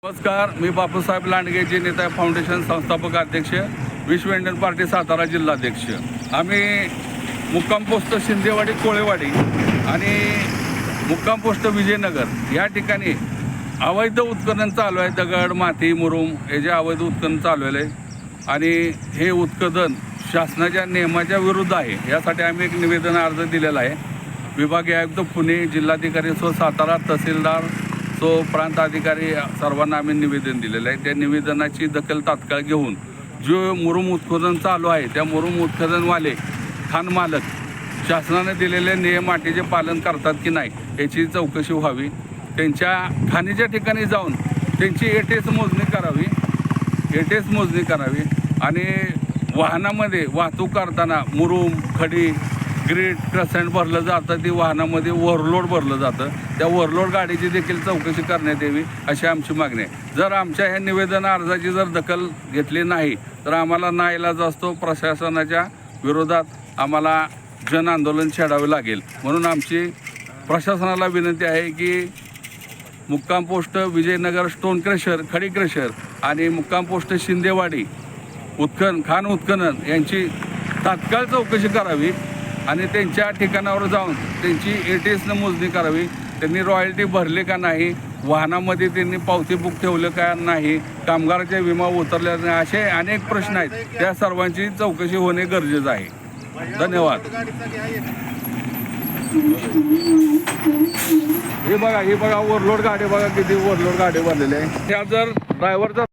नमस्कार, मी बापूसाहेब लांडगे जे नेता फाउंडेशन संस्थापक अध्यक्ष, विश्व इंडियन पार्टी सातारा जिल्हाध्यक्ष। आम्ही मुक्काम पोस्ट शिंदेवाडी कोळेवाडी आणि मुक्काम पोस्ट विजयनगर या ठिकाणी अवैध उत्खनन चालू आहे। दगड, माती, मुरुम हे जे अवैध उत्खनन चालू आहे आणि हे उत्खनन शासनाच्या नियमाच्या विरुद्ध आहे। यासाठी आम्ही एक निवेदन अर्ज दिलेला आहे। विभागीय आयुक्त पुणे, जिल्हाधिकारी सातारा, तहसीलदार प्रांत अधिकारी सर्वांना आम्ही निवेदन दिलेलं आहे। त्या निवेदनाची दखल तात्काळ घेऊन जो मुरुम उत्खनन चालू आहे त्या मुरुम उत्खननवाले खाण मालक शासनाने दिलेले नियम अटीचे पालन करतात की नाही याची चौकशी व्हावी। त्यांच्या खाणीच्या ठिकाणी जाऊन त्यांची एटीएस मोजणी करावी आणि वाहनामध्ये वाहतूक करताना मुरुम, खडी, ग्रीट, क्रसेंट भरलं जातं, ती वाहनामध्ये ओव्हरलोड भरलं जातं। त्या ओव्हरलोड गाडीची देखील चौकशी करण्यात यावी अशी आमची मागणी आहे। जर आमच्या ह्या निवेदन अर्जाची जर दखल घेतली नाही तर आम्हाला नाईलाज असतो, प्रशासनाच्या विरोधात आम्हाला जन आंदोलन छेडावे लागेल। म्हणून आमची प्रशासनाला विनंती आहे की मुक्काम पोस्ट विजयनगर स्टोन क्रशर, खडी क्रशर आणि मुक्काम पोस्ट शिंदेवाडी खाण उत्खनन यांची तात्काळ चौकशी करावी आणि त्यांच्या ठिकाणावर जाऊन त्यांची एटीएसनं मोजणी करावी। त्यांनी रॉयल्टी भरली का नाही, वाहनामध्ये त्यांनी पावती बुक ठेवलं का नाही, कामगाराच्या विमा उतरल्या नाही, असे अनेक प्रश्न आहेत। त्या सर्वांची चौकशी होणे गरजेचं आहे। धन्यवाद। हे बघा ओव्हरलोड गाडी बघा, किती ओव्हरलोड गाडी भरलेली आहे। त्या जर ड्रायव्हरचा